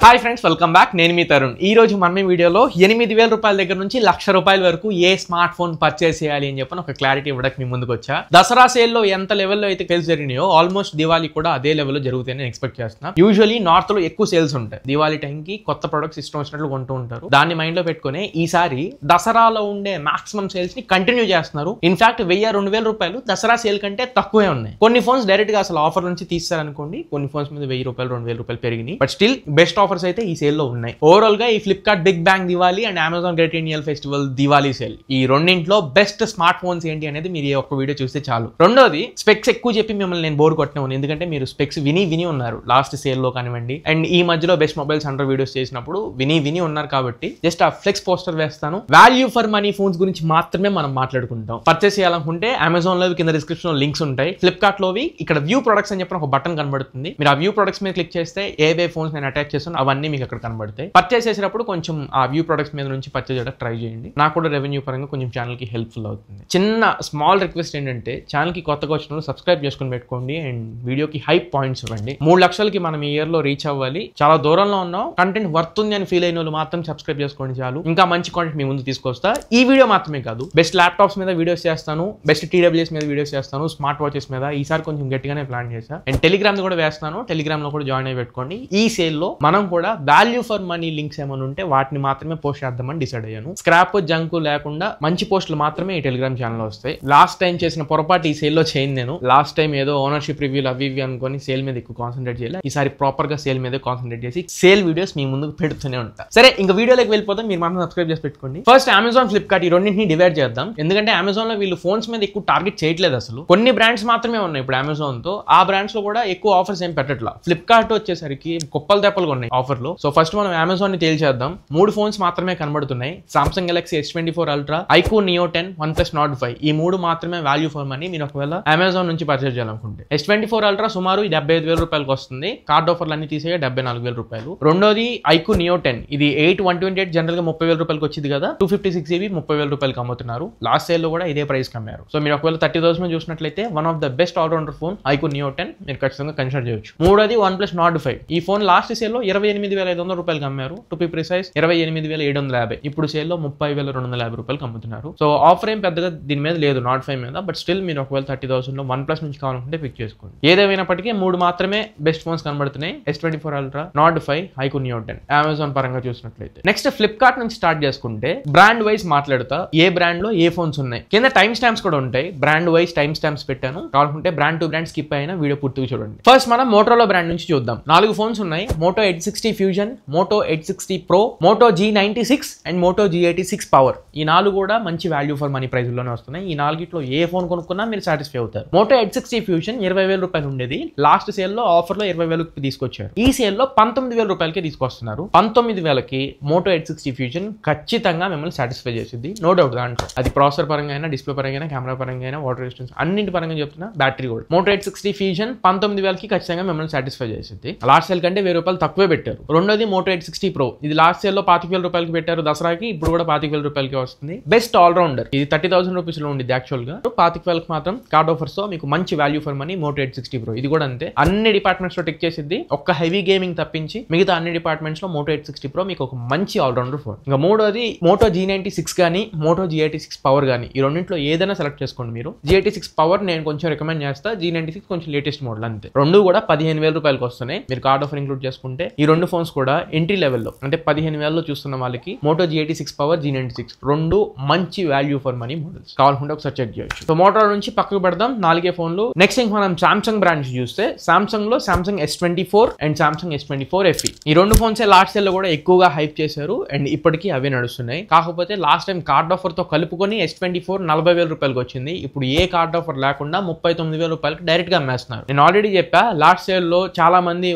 Hi friends, welcome back. నేను మీ తరుణ్. ఈ రోజు మన వీడియోలో 8,000 రూపాయల దగ్గర నుంచి 1,00,000 రూపాయల వరకు ఏ స్మార్ట్ ఫోన్ పర్చేస్ చేయాలి అని చెప్పి ఒక క్లారిటీ ఇవ్వడానికి మీ ముందుకు వచ్చా. దసరా సేల్లో ఎంత లెవెల్లో అయితే సేల్స్ జరిగినాయో ఆల్మోస్ట్ దివాళీ కూడా అదే లెవెల్లో జరుగుతాయని ఎక్స్పెక్ట్ చేస్తున్నా. యూజువల్లీ నార్త్ లో ఎక్కువ సేల్స్ ఉంటాయి. దివాళీ టైంకి కొత్త ప్రొడక్ట్స్ ఇష్టం వచ్చినట్లు కొంటూ ఉంటారు. దాన్ని మైండ్ లో పెట్టుకుని ఈసారి దసరాలో ఉండే మాక్సిమం సేల్స్ ని కంటిన్యూ చేస్తున్నారు. ఇన్ఫాక్ట్ 1,000-2,000 రూపాయలు దసరా సేల్ కంటే తక్కువే ఉన్నాయి. కొన్ని ఫోన్స్ డైరెక్ట్ గా అసలు ఆఫర్ నుంచి తీస్తారనుకోండి, కొన్ని ఫోన్స్ మీద 1,000 రూపాయలు 2,000 రూపాయలు పెరిగినాయి. బట్ స్టిల్ బెస్ట్ ఆఫర్స్ అయితే ఈ సేల్ లో ఉన్నాయి. ఓవరాల్ గా ఈ Flipkart big bang Diwali and Amazon great Indian festival Diwali sale, ఈ రెండింటిలో బెస్ట్ స్మార్ట్ ఫోన్స్ ఏంటి అనేది మీరు ఈ ఒక్క వీడియో చూస్తే చాలు. రెండోది, స్పెక్స్ ఎక్కువ చెప్పి మిమ్మల్ని నేను బోర్ కొట్టినాను, ఎందుకంటే మీరు స్పెక్స్ విని ఉన్నారు లాస్ట్ సేల్ లో కానివ్వండి, అండ్ ఈ మధ్యలో బెస్ట్ మొబైల్స్ అండర్ వీడియోస్ చేసినప్పుడు విని ఉన్నారు. కాబట్టి జస్ట్ ఆ ఫ్లెక్స్ పోస్టర్ వేస్తాను. వాల్యూ ఫర్ మనీ ఫోన్స్ గురించి మాత్రమే మనం మాట్లాడుకుంటాం. పర్చేస్ చేయాలనుకుంటే అమెజాన్ లో కింద డిస్క్రిప్షన్ లో లింక్స్ ఉంటాయి. ఫ్లిప్కార్ట్ లోవి ఇక్కడ వ్యూ ప్రొడక్ట్స్ అని చెప్పిన ఒక బటన్ కనబడుతుంది. మీరు ఆ వ్యూ ప్రొడక్ట్స్ మీద క్లిక్ చేస్తే ఏవే ఫోన్స్ నేను అటాచ్ చేస్తాను అవన్నీ మీకు అక్కడ కనబడతాయి. పర్చేస్ చేసేటప్పుడు కొంచెం ఆ వ్యూ ప్రొడక్ట్స్ మీద నుంచి పర్చేస్ చేయడానికి ట్రై చేయండి. నాకు కూడా రెవెన్యూ పరంగా కొంచెం ఛానల్ కి హెల్ప్ఫుల్ అవుతుంది. చిన్న స్మాల్ రిక్వెస్ట్ ఏంటంటే, ఛానల్ కి కొత్తగా వచ్చిన సబ్స్క్రైబ్ చేసుకుని పెట్టుకోండి అండ్ వీడియోకి హైప్ పాయింట్స్ ఇవ్వండి. 3 లక్షలకి మనం ఈ ఇయర్ లో రీచ్ అవ్వాలి. చాలా దూరంలో ఉన్నాం. కంటెంట్ వర్త్ ఉంది అని ఫీల్ అయిన వాళ్ళు మాత్రం సబ్స్క్రైబ్ చేసుకోండి చాలు. ఇంకా మంచి కాంటెంట్ మీ ముందు తీసుకొస్తా. ఈ వీడియో మాత్రమే కాదు, బెస్ట్ ల్యాప్టాప్స్ మీద వీడియోస్ చేస్తాను, బెస్ట్ TWS మీద వీడియోస్ చేస్తాను, స్మార్ట్ వాచెస్ మీద ఈసారి కొంచెం గట్టిగానే ప్లాన్ చేశా. అండ్ టెలిగ్రామ్ కూడా వేస్తాను. టెలిగ్రామ్ లో కూడా జాయిన్ అయ్యి పెట్టుకోండి. ఈ సేల్ లో మనం కూడా వాల్యూ ఫర్ మనీ లింక్స్ ఏమైనా ఉంటే వాటిని మాత్రమే పోస్ట్ చేద్దామని డిసైడ్ అయ్యాను. స్క్రాప్ జంక్ లేకుండా మంచి పోస్టులు మాత్రమే ఈ టెలిగ్రామ్ ఛానల్ వస్తాయి. లాస్ట్ టైం చేసిన పొరపాటు ఈ సేల్ లో చేయను నేను. లాస్ట్ టైం ఏదో ఓనర్షిప్ రివ్యూలు అవి అనుకొని సేల్ మీద ఎక్కువ కాన్సన్ట్రేట్ చేయాలి. ఈసారి ప్రాపర్ గా సేల్ మీద కాన్సన్ట్రేట్ చేసి సేల్ వీడియోస్ మీ ముందుకు పెడుతూనే ఉంటా. సరే, ఇంకా వీడియోలోకి వెళ్ళిపోతాం. మీరు మాత్రం సబ్స్క్రైబ్ చేసి పెట్టుకోండి. ఫస్ట్ అమెజాన్, ఫ్లిప్కార్ట్ ఈ రెండింటిని డివైడ్ చేద్దాం. ఎందుకంటే అమెజాన్ లో వీళ్ళు ఫోన్స్ మీద ఎక్కువ టార్గెట్ చేయట్లేదు. అసలు కొన్ని బ్రాండ్స్ మాత్రమే ఉన్నాయి ఇప్పుడు అమెజాన్ తో. ఆ బ్రాండ్స్ లో కూడా ఎక్కువ ఆఫర్స్ ఏం పెట్టట్లా. ఫ్లిప్కార్ట్ వచ్చేసరికి కుప్పలు తెప్పలుగా ఉన్నాయి ఆఫర్ లో. సో ఫస్ట్ మనం అమెజాన్ ని తేల్చేద్దాం. 3 ఫోన్స్ మాత్రమే కనబడుతున్నాయి. Samsung Galaxy S24 ultra, iQOO Neo 10, OnePlus Nord 5. ఈ 3 మాత్రమే వాల్యూ ఫర్ మనీ మీరు ఒకవేళ అమెజాన్ నుంచి పర్చేస్ చేయాలనుకుంటే. S24 అల్ట్రా సుమారు 75,000 రూపాయలకు వస్తుంది. కార్డ్ ఆఫర్లు అన్ని తీసేయ 74,000 రూపాయలు. రెండోది iQOO Neo 10. ఇది 8/128 జనరల్ గా 30,000 రూపాయలకు వచ్చింది కదా. 256GB 30,000 రూపాయలకు అమ్ముతున్నారు. లాస్ట్ సేల్ లో కూడా ఇదే ప్రైస్ కమ్మారు. సో మీరు ఒకవేళ 30,000 చూసినట్లయితే one of the best allrounder phone iQOO Neo 10 మీరు ఖచ్చితంగా కన్సిడర్ చేయొచ్చు. మూడోది OnePlus Nord 5. ఈ ఫోన్ లాస్ట్ సేల్ లో 28,500 రూపాయలకు అమ్మారు. To be precise 28,750. ఇప్పుడు సేల్ లో 30,250 రూపాయలకు అమ్ముతున్నారు. సో ఆఫర్ ఏం పెద్దగా దీని మీద లేదు Nord 5 మీద. బట్ స్టిల్ మీరు ఒకవేళ 30,000 లో OnePlus నుంచి కావాలనుకుంటే పిక్ చేసుకోండి. ఏదేమైనప్పటికీ 3 మాత్రమే బెస్ట్ ఫోన్స్ కనబడుతున్నాయి. S24 ultra, Nord 5, iQOO Neo 10 Amazon పరంగా చూసినట్లయితే. నెక్స్ట్ ఫ్లిప్కార్ట్ నుంచి స్టార్ట్ చేసుకుంటే బ్రాండ్ వైజ్ మాట్లాడుతా. ఏ బ్రాండ్ లో ఏ ఫోన్స్ ఉన్నాయి, కింద టైమ్ స్టాంప్స్ కూడా ఉంటాయి. బ్రాండ్ వైజ్ టైమ్ స్టాంప్స్ పెట్టాను. కావాలనుకుంటే బ్రాండ్ టు బ్రాండ్ స్కిప్ అయినా వీడియో పూర్తిగా చూడండి. ఫస్ట్ మనం మోటోరోలా బ్రాండ్ నుంచి చూద్దాం. 4 ఫోన్స్ ఉన్నాయి. Moto Edge 60 Fusion, Moto Edge 60 Pro, Moto G96 and Moto G86 power. ఈ 4 కూడా మంచి వాల్యూ ఫర్ మనీ ప్రైస్ లోనే వస్తున్నాయి. ఈ 4గిట్లో ఏ ఫోన్ కొనుక్కున్నా మీరు సాటిస్ఫై అవుతారు. Moto Edge 60 Fusion 20,000 రూపాయలు ఉండేది. లాస్ట్ సేల్ లో ఆఫర్ లో 20,000కి తీసుకొచ్చారు. ఈ సేల్ లో 19,000 రూపాయలకి తీసుకొస్తున్నారు. 19,000కి Moto Edge 60 Fusion ఖచ్చితంగా మిమ్మల్ని సాటిస్ఫై చేసింది, నో డౌట్. దాంట్లో అది ప్రాసెసర్ పరంగా అయినా, డిస్ప్లే పరంగా అయినా, కెమెరా పరంగా అయినా, వాటర్ రెసిస్టెన్స్ అన్నింటి పరంగా చెప్తున్నా. బ్యాటరీ కూడా Moto Edge 60 Fusion 19,000కి ఖచ్చితంగా మిమ్మల్ని సాటిస్ఫై చేసింది. లాస్ట్ సేల్ కంటే 1,000 రూపాయలు తక్కువే పెట్టారు. రెండోది Moto Edge 60 Pro. ఇది లాస్ట్ సేల్ లో 25,000 రూపాయలకి పెట్టారు దసరాకి. ఇప్పుడు కూడా 25,000 రూపాయలకి వస్తుంది. Best allrounder. ఇది 30,000 రూపీస్ లో ఉండేది యాక్చువల్ గా. 25,000కి మాత్రం కార్డ్ ఆఫర్స్ తో మీకు మంచి value for money Moto Edge 60 Pro. ఇది కూడా అంతే. అన్ని డిపార్ట్మెంట్స్ లో టిక్ చేసింది. ఒక్క హెవీ గేమింగ్ తప్పించి మిగతా అన్ని డిపార్ట్మెంట్స్ లో Moto Edge 60 Pro మీకు ఒక మంచి ఆల్రౌండర్ ఫోన్. ఇంకా మూడోది Moto G96 కానీ Moto G86 పవర్ కానీ, ఈ రెండింటిలో ఏదైనా సెలెక్ట్ చేసుకోండి మీరు. G86 పవర్ నేను కొంచెం రికమెండ్ చేస్తా. G96 కొంచెం లేటెస్ట్ మోడల్ అంతే. రెండు కూడా 15,000 రూపాయలకి వస్తున్నాయి. మీరు కార్డ్ ఆఫర్ ఇంక్లూడ్ చేసుకుంటే ఈ రెండు ఫోన్స్ కూడా ఎంట్రీ లెవెల్లో అంటే 15,000లో చూస్తున్న వాళ్ళకి Moto G86 పవర్, G96 రెండు మంచి వాల్యూ ఫర్ మనీ మోడల్స్. కావాలనుకుంటే ఒకసారి చెక్ చేయొచ్చు. సో మోటోరోలా నుంచి పక్కకు పెడదాం. 4 ఫోన్లు. నెక్స్ట్ ఇంక మనం సామ్సంగ్ బ్రాండ్ చూస్తే సామ్సంగ్ లో Samsung S24 and Samsung S24 FE ఈ రెండు ఫోన్స్ లాస్ట్ సేల్ లో కూడా ఎక్కువగా హైప్ చేశారు అండ్ ఇప్పటికీ అవే నడుస్తున్నాయి. కాకపోతే లాస్ట్ టైం కార్డ్ ఆఫర్ తో కలుపుకొని S24 40,000 రూపాయలకి వచ్చింది. ఇప్పుడు ఏ కార్డ్ ఆఫర్ లేకుండా 39,000 రూపాయలకి డైరెక్ట్ గా అమ్మేస్తున్నారు. నేను ఆల్రెడీ చెప్పా, లాస్ట్ సేల్ లో చాలా మంది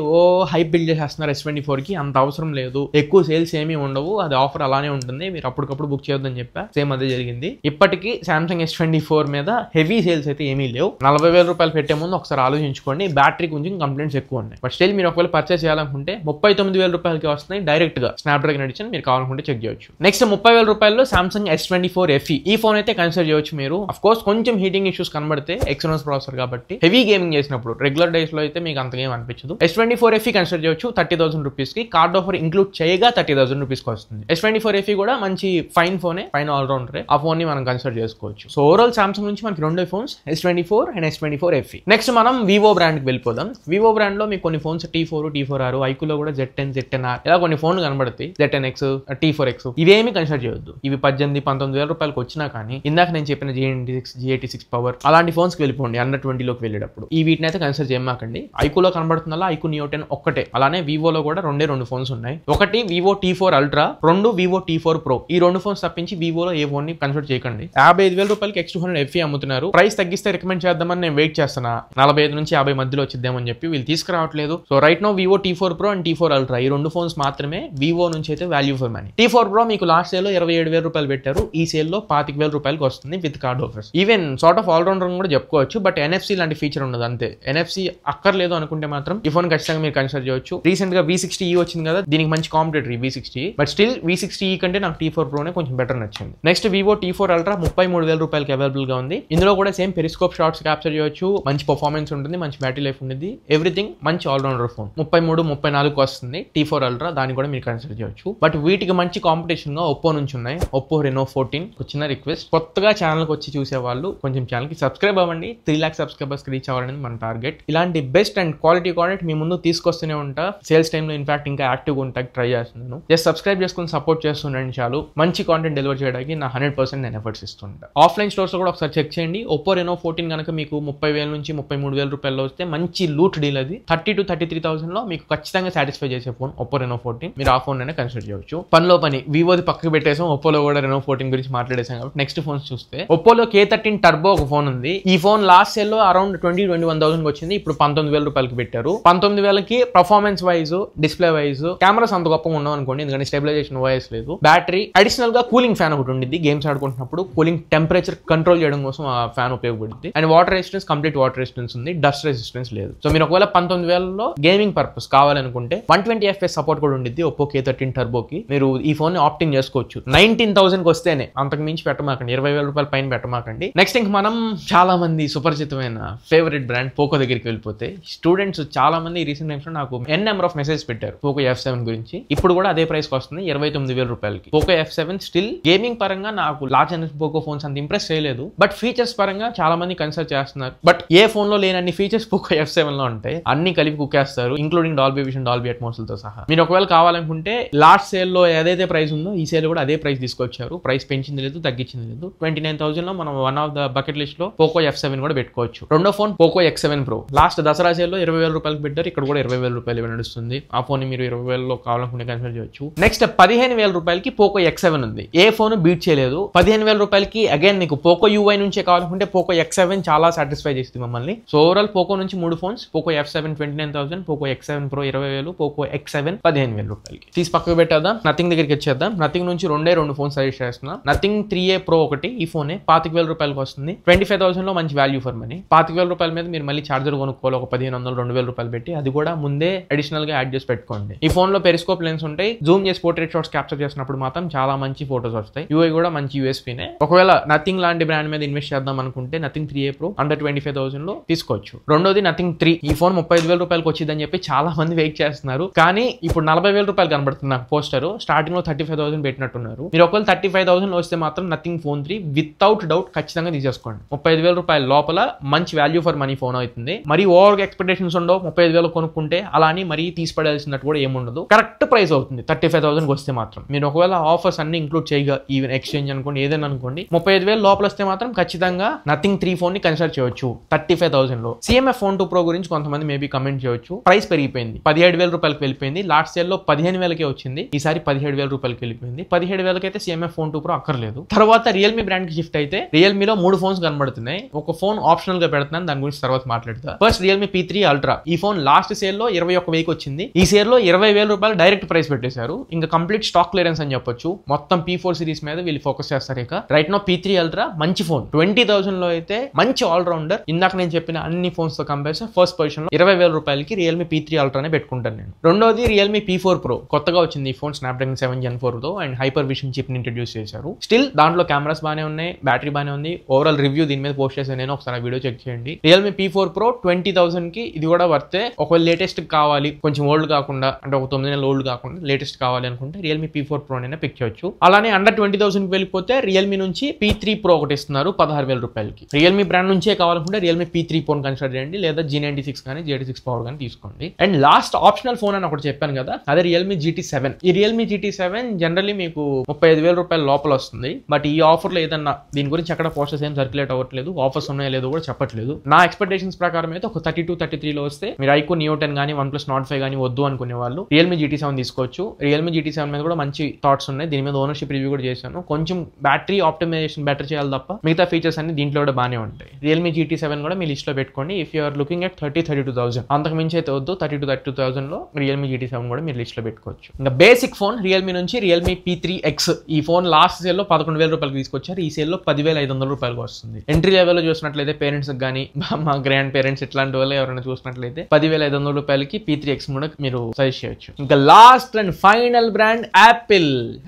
హైప్ బిల్డ్ చేసేస్తున్నారు S24 కి. అంత అవసరం లేదు, ఎక్కువ సేల్స్ ఏమీ ఉండవు, అది ఆఫర్ అలానే ఉంటుంది, మీరు అప్పటికప్పుడు బుక్ చేయొద్దని చెప్పా. సేమ్ అదే జరిగింది. ఇప్పటికీ సామ్సంగ్ S24 మీద హెవీ సేల్స్ అయితే ఏమీ లేవు. 40,000 రూపాయలు పెట్టే ముందు ఒకసారి ఆలోచించుకోండి. బ్యాటరీ కొంచెం కంప్లైంట్స్ ఎక్కువ ఉన్నాయి. బట్ స్టిల్ మీరు ఒకవేళ పర్చేస్ చేయాలనుకుంటే 39,000 రూపాయలకి వస్తున్నాయి డైరెక్ట్ గా. స్నాప్డ్రాగన్ ఎడిషన్ మీరు కావాలనుకుంటే చెక్ చేయొచ్చు. నెక్స్ట్ 30,000 రూపాయల్లో సామ్సంగ్ S24 FE ఈ ఫోన్ అయితే కన్సిడర్ చేయొచ్చు మీరు. అఫ్ కోర్స్ కొంచెం హీటింగ్ ఇష్యూస్ కనబడితే, ఎక్స్టర్నల్ ప్రాసెసర్ కాబట్టి హెవీ గేమింగ్ చేసినప్పుడు రెగ్యులర్ డేస్ లో అయితే మీకు అంతగా ఏం అనిపించదు. S24 FE కన్సిడర్ చేయొచ్చు. 30,000 30,000 రూపీస్ కి కార్డ్ ఆఫర్ ఇంక్లూడ్ చేయగా 30,000 రూపీస్ కి వస్తుంది. S24 కూడా మంచి ఫైన్ ఫోనే, ఫైన్ ఆల్రౌండర్. ఆ ఫోన్ ని మనం కన్సిడర్ చేసుకోవచ్చు. సో ఓవరాల్ సామ్సంగ్ నుంచి మనకి రెండే phones, S24 and S24 FE. Next మనం వివో బ్రాండ్ కి వెళ్ళిపోదాం. వివో బ్రాండ్ లో మీకు కొన్ని ఫోన్స్ T4, T4R, ఐక్యూలో కూడా Z10, Z10R ఇలా కొన్ని ఫోన్లు కనబడతాయి. Z10X, T4X ఇవేమి కన్సిడర్ చేయొద్దు. ఇవి 18,000-19,000 రూపాయలకు వచ్చినా కానీ ఇందాక నేను చెప్పిన G86 పవర్ అలాంటి ఫోన్స్ కి వెళ్ళిపోండి. అండర్ 20లోకి వెళ్ళేటప్పుడు ఈ వీటిని అయితే కన్సిడర్ చేయమాకండి. ఐక్యూలో కనబడుతుందా ఐక్యూ నియో 10 ఒక్కటే. అలానే వివోలో కూడా రెండు ఫోన్స్ ఉన్నాయి. ఒకటి వివో T4 Ultra, రెండు వివో T4 Pro. ఈ రెండు ఫోన్స్ తప్పించి వివోలో ఏ ఫోన్ ని కన్సిడర్ చేయకండి. 55,000 రూపాయలకి X200 FE అమ్ముతున్నారు. ప్రైస్ తగ్గిస్తే రికమెండ్ చేద్దామని నేను వెయిట్ చేస్తున్నా. 45 నుంచి 50 మధ్యలో వచ్చిద్దామని చెప్పి వీళ్ళు తీసుకురావట్లేదు. So right now Vivo T4 Pro and T4 Ultra ఈ రెండు ఫోన్స్ మాత్రమే వివో నుంచి అయితే value for money. T4 Pro మీకు లాస్ట్ సేల్ లో 27,000 రూపాయలు పెట్టారు. ఈ సేల్ లో 25,000 రూపాయలకు వస్తుంది with card offers. Even sort of allrounder కూడా చెప్పుకోవచ్చు. బట్ NFC లాంటి ఫీచర్ ఉండదు అంతే. NFC అక్కర్లేదు అనుకుంటే మాత్రం ఈ ఫోన్ ఖచ్చితంగా మీరు కన్సిడర్ చేయొచ్చు. రీసెంట్ గా V60E వచ్చింది కదా, దీనికి మంచి competitor V60. But still V60E కంటే నాకు T4 Pro కొంచెం బెటర్ నచ్చింది. నెక్స్ట్ వివో T4 Ultra 33,000 రూపాయలకి అవైలబుల్ గా ఉంది. ఇందులో కూడా సేమ్ పెరిస్కోప్ షాట్స్ క్యాప్చర్ చేయొచ్చు, మంచి పర్ఫార్మెన్స్ ఉంటుంది, మంచి బ్యాటరీ లైఫ్ ఉంటుంది, ఎవ్రీథింగ్ మంచి ఆల్రౌండర్ ఫోన్. 33-34 వస్తుంది T4 Ultra, దాన్ని కూడా మీరు కన్సిడర్ చేయొచ్చు. బట్ వీటికి మంచి కాంపిటీషన్ గా ఒప్పో నుంచి ఉన్నాయి. Oppo Reno 14. చిన్న రిక్వెస్ట్, కొత్తగా ఛానల్ కి వచ్చి చూసే వాళ్ళు కొంచెం ఛానల్ కి సబ్స్క్రైబ్ అవ్వండి. 3 lakhs సబ్స్క్రైబర్స్ రీచ్ అవ్వాలనేది మన టార్గెట్. ఇలాంటి బెస్ట్ అండ్ క్వాలిటీ కాంటెంట్ మీ ముందు తీసుకొస్తూనే ఉంటా. సేల్స్ టైంలో ఇన్ఫాక్ట్ ఇంకా యాక్టివ్గా ఉంటాకి ట్రై చేస్తున్నాను. జస్ట్ సబ్స్క్రైబ్ చేసుకుని సపోర్ట్ చేస్తుండండి చాలు. మంచి కాంటెంట్ డెలివర్ చేయడానికి నా 100% నేను ఎఫర్ట్స్ ఇస్తుంటా. ఆఫ్లైన్ స్టోర్స్ లో కూడా ఒకసారి చెక్ చేయండి. ఒప్పో Reno 14 కనుక మీకు 30,000 నుంచి 33,000 రూపాయల్లో వస్తే మంచి లూట్ డీల్ అది. 30,000 to 33,000 లో మీకు ఖచ్చితంగా సాటిస్ఫై చేసే ఫోన్ ఒప్పో Reno 14. మీరు ఆ ఫోన్ అయినా కన్సిడర్ చేయొచ్చు. పనిలో పని వివోది పక్కకి పెట్టేసాం, ఒప్పోలో కూడా Reno 14 గురించి మాట్లాడేసాం కాబట్టి నెక్స్ట్ ఫోన్స్ చూస్తే ఒప్పోలో K13 టర్బో ఒక ఫోన్ ఉంది. ఈ ఫోన్ లాస్ట్ సేల్ లో అరౌండ్ 20,000-21,000 వచ్చింది. ఇప్పుడు 19,000 రూపాయలకి పెట్టారు. 19,000కి performance wise, display wise, cameras అంత గొప్పగా ఉండవు అనుకోండి, ఎందుకంటే స్టెబిలైజేషన్ వాయిస్ లేదు. బ్యాటరీ, అడిషనల్ గా కూలింగ్ ఫ్యాన్ ఒకటి ఉండింది. గేమ్స్ ఆడుకుంటున్నప్పుడు కూలింగ్ టెంపరేచర్ కంట్రోల్ చేయడం కోసం ఆ ఫ్యాన్ ఉపయోగపడుతుంది. And water resistance, complete water resistance ఉంది, డస్ట్ రెసిస్టెన్స్ లేదు. సో మీరు ఒకవేళ 19,000లో గేమింగ్ పర్పస్ కావాలనుకుంటే 120 FPS సపోర్ట్ కూడా ఉండిద్ది ఒప్పో K13 టర్బోకి. మీరు ఈ ఫోన్ ని ఆప్టింగ్ చేసుకోవచ్చు. 19,000కి వస్తేనే, అంతకు మించి పెట్టమాకండి. 20,000 రూపాయల పైన పెట్టమాకండి. నెక్స్ట్ ఇంక మనం చాలా మంది సుపరిచితమైన ఫేవరెట్ బ్రాండ్ పోకో దగ్గరికి వెళ్ళిపోతే, స్టూడెంట్స్ చాలా మంది రీసెంట్ టైమ్స్ లో నాకు నెంబర్ ఆఫ్ మెసేజ్ పెట్టారు పోకో F7 గురించి. ఇప్పుడు కూడా అదే ప్రైస్ కి వస్తుంది, 29,000 రూపాయలకి. పోకో F7 స్టిల్ గేమింగ్ పరంగా నాకు లార్జ్ జనరేషన్ పోకో ఫోన్స్ అంత ఇంప్రెస్ చేయలేదు. బట్ ఫీచర్స్ పరంగా చాలా మంది కన్సిడర్ చేస్తున్నారు. బట్ ఏ ఫోన్ లో లేనన్ని ఫీచర్స్ పోకో F7 లో ఉంటాయి. అన్ని కలిపి కుక్కేస్తారు, including Dolby vision, Dolby Atmos తో సహా. మీరు ఒకవేళ కావాలనుకుంటే లాస్ట్ సేల్ లో ఏదైతే ప్రైస్ ఉందో ఈ సేల్ కూడా అదే ప్రైస్ తీసుకొచ్చారు. ప్రైస్ పెంచింది లేదు, తగ్గించింది లేదు. 29,000 లో మనం one of the bucket list లో పోకో F7 కూడా పెట్టుకోవచ్చు. రెండో phone Poco X7 Pro. Last Dasara sale లో 20,000 రూపాయలకి పెట్టారు. ఇక్కడ కూడా 20,000 రూపాయలు నడుస్తుంది. ఆ ఫోన్ ని మీరు 20,000లో కావాలనుకుంటే కన్సిడర్ చేయొచ్చు. నెక్స్ట్ 15,000 రూపాయలకి పోకో X7 ఉంది. ఏ ఫోన్ బీట్ చేయలేదు. 15,000 రూపాయలకి అగైన్ మీకు పోకో UI నుంచే కావాలనుకుంటే పోకో X7 చాలా సాటిస్ఫై చేస్తుంది మమ్మల్ని. సో ఓవరాల్ పోకో నుంచి 3 phones, Poco F7 29,000, Poco X7 Pro 20,000, Poco X7 15,000 రూపాయలకి. తీసి పక్కకు పెట్టేద్దాం. నథింగ్ దగ్గరికి వచ్చేద్దాం. నథింగ్ నుంచి రెండు ఫోన్స్ సజెస్ట్ చేస్తున్నా. నథింగ్ 3A Pro ఒకటి. ఈ ఫోన్ 25,000 రూపాయలకి వస్తుంది. 25,000 లో మంచి వాల్యూ ఫర్ మనీ. 25,000 రూపాయల మీద మీరు మళ్ళీ చార్జర్ కొనుక్కోవాలి ఒక 1,500-2,000 రూపాయలు పెట్టి. అది కూడా ముందే అడిషనల్ గా యాడ్ చేసి పెట్టుకోండి. ఈ ఫోన్ లో పెరిస్కోప్ లెన్స్ ఉంటాయి. జూమ్ చేసి పోర్ట్రేట్ షాట్స్ క్యాప్చర్ చేసినప్పుడు మాత్రం చాలా మంచి ఫోటోస్ వస్తాయి. UI కూడా మంచి USP-నే. ఒకవేళ నథింగ్ లాంటి బ్రాండ్ మీద ఇన్వెస్ట్ చేద్దాం అనుకుంటే నథింగ్ 3A Pro అండర్ 25,000 లో తీసుకోవచ్చు. రెండోది నథింగ్ 3. ఈ ఫోన్ 35,000 రూపాయలకి వచ్చిందని చెప్పి చాలా మంది వెయిట్ చేస్తున్నారు. కానీ ఇప్పుడు 40,000 రూపాయలు కనబడుతుంది నాకు పోస్టర్. స్టార్టింగ్ లో 35,000 పెట్టినట్టున్నారు. మీరు ఒకవేళ 35,000 లో వస్తే మాత్రం నథింగ్ ఫోన్ 3 వితౌట్ డౌట్ ఖచ్చితంగా తీసేసుకోండి. 35,000 రూపాయల లోపల మంచి వాల్యూ ఫర్ మనీ ఫోన్ అవుతుంది. మరి ఓవర్ ఎక్స్పెక్టేషన్స్ ఉండవు. 35,000 కొనుక్కుంటే అలా అని మరీ తీసిపడాల్సినట్టు కూడా ఏముండదు. కరెక్ట్ ప్రైస్ అవుతుంది 35,000 వస్తే మాత్రం. మీరు ఒకవేళ ఆఫర్స్ అన్ని ఇంక్లూడ్ చేయగా, ఈవెన్ ఎక్స్చేంజ్ అనుకోండి, ఏదైనా అనుకోండి, 35,000 లోపల వస్తే మాత్రం ఖచ్చితంగా నథింగ్ 3 ఫోన్ ని కన్సిడర్ చేయొచ్చు 35,000 లో. CMF Phone 2 Pro గురించి కొంతమంది మేబీ కమెంట్ చేయొచ్చు. ప్రైస్ పెరిగిపోయింది, 17,000 రూపాయలకి వెళ్ళిపోయింది. లాస్ట్ సేల్ లో 15,000కే వచ్చింది. ఈసారి 17,000 రూపాయలకి వెళ్ళిపోయింది. 17,000కి అయితే CMF Phone 2 Pro అక్కర్లేదు. తర్వాత రియల్మీ బ్రాండ్ కి షిఫ్ట్ అయితే రియల్మీలో 3 ఫోన్స్ కనబడుతున్నాయి. ఒక ఫోన్ ఆప్షనల్ గా పెడుతున్నాను, దాని గురించి తర్వాత మాట్లాడతా. First Realme P3 Ultra. ఈ ఫోన్ లాస్ట్ సేల్ లో 21,000కి వచ్చింది. ఈ సేల్ లో 20,000 రూపాయలు డైరెక్ట్ ప్రైస్ పెట్టేశారు. ఇంకా కంప్లీట్ స్టాక్ క్లియరెన్స్ అని చెప్పొచ్చు. మొత్తం P4 సిరీస్ మీద వీళ్ళు ఫోకస్ చేస్తారు. ఇక రైట్ నో P3 Ultra మంచి ఫోన్. 20,000 లో అయితే మంచి ఆల్రౌండర్. ఇందాక నేను చెప్పిన అన్ని ఫోన్స్ తో కంపేర్ చేస్తే ఫస్ట్ పొజిషన్ లో 20,000 రూపాయలకి రియల్మీ P3 Ultra నే పెట్టుకుంటాను నేను. రెండోది రియల్మీ P4 Pro. కొత్తగా వచ్చింది ఈ ఫోన్, స్నాప్డ్రాగన్ 7 Gen 4 తో అండ్ హైపర్ విషన్ చిప్ ని ఇంట్రడ్యూస్ చేశారు. స్టిల్ దాంట్లో కెమెరాస్ బానే ఉన్నాయి, బ్యాటరీ బానే ఉంది. ఓవరాల్ రివ్యూ దీని మీద పోస్ట్ చేశాను నేను, ఒకసారి వీడియో చెక్ చేయండి. రియల్మీ P4 Pro 20,000 కి ఇది కూడా వర్తే. ఒకవేళ లేటెస్ట్ కావాలి, కొంచెం ఓల్డ్ ఓల్డ్ కాకుండా అంటే ఒక 9 నెలల ఓల్డ్ కాకుండా లేటెస్ట్ కావాలి అనుకుంటే రియల్మీ P4 Pro అయినా పిక్ చేయొచ్చు. అలానే అండర్ 20,000 వెళ్ళిపోతే రియల్మీ నుంచి P3 Pro ఒకటి ఇస్తున్నారు 16,000 రూపాయలకి. రియల్మీ బ్రాండ్ నుంచే కావాలనుకుంటే రియల్మీ P3 Pro కన్సిడర్ చేయండి, లేదా G96 కానీ G86 పవర్ కానీ తీసుకోండి. అండ్ లాస్ట్ ఆప్షనల్ ఫోన్ అని ఒకటి చెప్పాను కదా, అదే రియల్మీ GT7. ఈ రియల్మీ GT7 జనరల్లీ మీకు 35,000 రూపాయల లోపల వస్తుంది. బట్ ఈ ఆఫర్లో ఏదన్నా దీని గురించి అక్కడ పోస్టర్స్ ఏం సర్క్యులేట్ అవ్వట్లేదు, ఆఫర్స్ ఉన్నాయో లేదో కూడా చెప్పట్లేదు. నా ఎక్స్పెక్టేషన్స్ ప్రకారం అయితే ఒక 32-33లో వస్తే మీరు ఐక్యూన్ Neo 10 కానీ OnePlus Nord 5 కానీ వద్దు అనుకునే వాళ్ళు రియల్మీ GT7 తీసుకోవచ్చు. రియల్మీ GT7 మీద కూడా మంచి థాట్స్ ఉన్నాయి, దీని మీద ఓనర్షిప్ రివ్యూ కూడా చేశాను. కొంచెం బ్యాటరీ ఆప్టిమైజేషన్ బెటర్ చేయాలి తప్ప మిగతా ఫీచర్స్ అన్ని దీంట్లో కూడా బాగానే ఉంటాయి. రియల్మీ GT7 కూడా మీ లిస్ట్ లో పెట్టుకోండి. ఇఫ్ యూఆర్ లుకింగ్ ఎట్ 30-32,000 అంతకు మించి అయితే వద్దు. 30-32,000 లో రియల్మీ GT7 కూడా మీరు లిస్ట్ లో పెట్టుకోవచ్చు. ఇంకా బేసిక్ ఫోన్ రియల్మీ నుంచి రియల్మీ P3X. ఈ ఫోన్ లాస్ట్ సేల్ లో 11,000 రూపాయలకి తీసుకొచ్చారు, ఈ సేల్ లో 10,500 రూపాయలకు వస్తుంది. ఎంట్రీ లెవెల్ లో చూసినట్లయితే పేరెంట్స్ కానీ మా గ్రాండ్ పేరెంట్స్ ఇట్లాంటి వాళ్ళు ఎవరైనా చూసినట్లయితే 10,500 రూపాయలకి P3X కూడా మీరు సజెస్ట్ చేయొచ్చు. ఇంకా last and final brand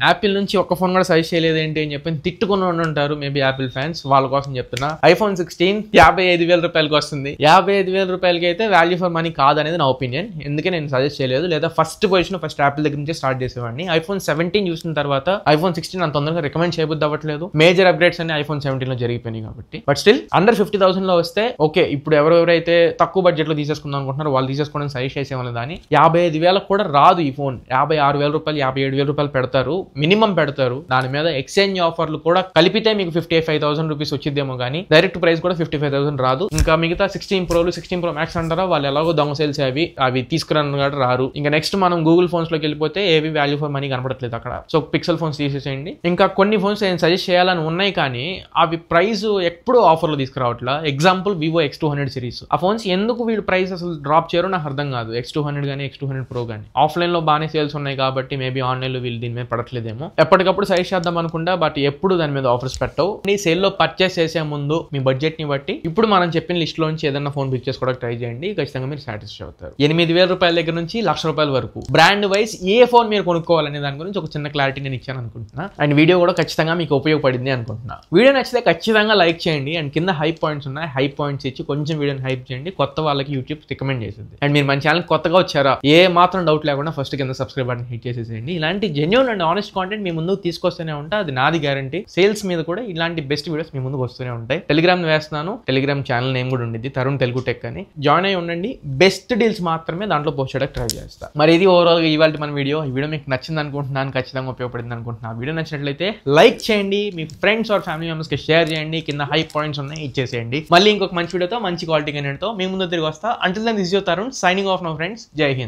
Apple నుంచి ఒక్క ఫోన్ కూడా సజెస్ట్ చేయలేదు ఏంటి అని చెప్పి తిట్టుకుని ఉంటారు మేబీ యాపిల్ ఫ్యాన్స్, వాళ్ళ కోసం చెప్తున్నా. iPhone 16 55,000 రూపాయలకి వస్తుంది. 55,000 రూపాయలకి అయితే వాల్యూ ఫర్ మనీ కాదనేది నా ఒపీనియన్, ఎందుకే నేను సజెస్ట్ చేయలేదు. లేదా ఫస్ట్ పొజిషన్ ఫస్ట్ యాపిల్ దగ్గర నుంచి స్టార్ట్ చేసేవాడిని. iPhone 17 చూసిన తర్వాత iPhone 16 అంత తొందరగా రికమెండ్ చేయబుద్ది అవ్వట్లేదు. మేజర్ అప్డేట్స్ అన్ని iPhone 17 లో జరిగిపోయినాయి కాబట్టి. బట్ స్టిల్ అండర్ 50,000 లో వస్తే ఓకే. ఇప్పుడు ఎవరెవరైతే తక్కువ బడ్జెట్ లో తీసేసుకుందాం అనుకుంటున్నారో వాళ్ళు తీసేసుకోవడం సజెస్ట్ చేసేవాళ్ళు. దాన్ని 55,000 కూడా రాదు ఈ ఫోన్. 56,000 రూపాయలు 57,000 రూపాయలు పెడతారు, మినిమం పెడతారు. దాని మీద ఎక్స్చేంజ్ ఆఫర్లు కూడా కలిపితే మీకు 55,000 రూపీస్ వచ్చిద్దేమో కానీ డైరెక్ట్ ప్రైస్ కూడా 55,000 రాదు. ఇంకా మిగతా 16 Pro Max అంటారా, వాళ్ళు ఎలాగో దొంగ సేల్స్ అవి తీసుకురాను కూడా రారు. ఇంకా నెక్స్ట్ మనం గూగుల్ ఫోన్స్ లోకి వెళ్ళిపోతే ఏవి వాల్యూ ఫర్ మనీ కనపడట్లేదు అక్కడ. సో పిక్సెల్ ఫోన్స్ తీసేసేయండి. ఇంకా కొన్ని ఫోన్స్ నేను సజెస్ట్ చేయాలని ఉన్నాయి కానీ అవి ప్రైస్ ఎప్పుడు ఆఫర్లో తీసుకురావట్లా. Example Vivo X200 series. ఆ ఫోన్స్ ఎందుకు వీళ్ళు ప్రైస్ అసలు డ్రాప్ చేయరో నాకు అర్థం కాదు. X200 కానీ X200 Pro కానీ ఆఫ్లైన్ లో బాగానే సేల్స్ ఉన్నాయి కాబట్టి మేబీ ఆన్లైన్ లో వీళ్ళు దీని మీద పడట్లేదేమో. ఎప్పటికప్పుడు సజెస్ట్ చేద్దాం అనుకుంటా, బట్ ఎప్పుడు దాని మీద ఆఫర్స్ పెట్టవు. ఈ సేల్ లో పర్చేస్ చేసే ముందు మీ బడ్జెట్ ని బట్టి ఇప్పుడు మనం చెప్పిన లిస్ట్ లోంచి ఏదైనా ఫోన్ పిక్ చేసుకోవడానికి ట్రై చేయండి, ఖచ్చితంగా మీరు సాటిస్ఫై అవుతారు. 8,000 రూపాయల దగ్గర నుంచి 1,00,000 రూపాయల వరకు బ్రాండ్ వైజ్ ఏ ఫోన్ మీరు కొనుక్కోవాలనే దాని గురించి ఒక చిన్న క్లారిటీ నేను ఇచ్చాను అనుకుంటున్నా. అండ్ వీడియో కూడా ఖచ్చితంగా మీకు ఉపయోగపడింది అనుకుంటున్నా. వీడియో నచ్చితే ఖచ్చితంగా లైక్ చేయండి. అండ్ కింద హై పాయింట్స్ ఉన్నాయి, హై పాయింట్స్ ఇచ్చి కొంచెం వీడియోని హైప్ చేయండి. కొత్త వాళ్ళకి యూట్యూబ్ రికమెండ్ చేసింది. అండ్ మీరు మన ఛానల్ కొత్తగా వచ్చారా, ఏ మాత్రం డౌట్ లేకుండా ఫస్ట్ కింద సబ్స్క్రైబ్ బటన్ హిట్ చేసేసేయండి. ఇలాంటి జెన్యూన్ అండ్ ఆనెస్ట్ కాంటెంట్ మీ ముందుకు తీసుకొస్తూనే ఉంటా, అది నాది గ్యారంటీ. సేల్స్ మీద కూడా ఇలాంటి బెస్ట్ వీడియోస్ మీ ముందుకు వస్తూనే ఉంటాయి. టెలిగ్రామ్ వేస్తున్నాను, టెలిగ్రామ్ ఛానల్ నేమ్ కూడా ఉండిద్ది, తరుణ్ తెలుగు టెక్ అని. జాయిన్ అయ్యి ఉండండి. బెస్ట్ డీల్స్ మాత్రమే దాంట్లో పోస్ట్ చేయడానికి ట్రై చేస్తా. మరి ఇది ఓవరాల్ గా ఇవాళ మన వీడియో. ఈ వీడియో మీకు నచ్చింది అనుకుంటున్నాను, ఖచ్చితంగా ఉపయోగపడింది అనుకుంటున్నాను. వీడియో నచ్చినట్లయితే లైక్ చేయండి, మీ ఫ్రెండ్స్ ఆర్ ఫ్యామిలీ మెంబర్స్ కి షేర్ చేయండి, కింద హై పాయింట్స్ ఉన్నాయి ఇచ్చేసేయండి. మళ్ళీ ఇంకొక మంచి వీడియోతో మంచి క్వాలిటీ కంటెంట్ తో మీ ముందు తిరిగి వస్తా. Until then this is your Tarun signing off now friends. Jai Hind.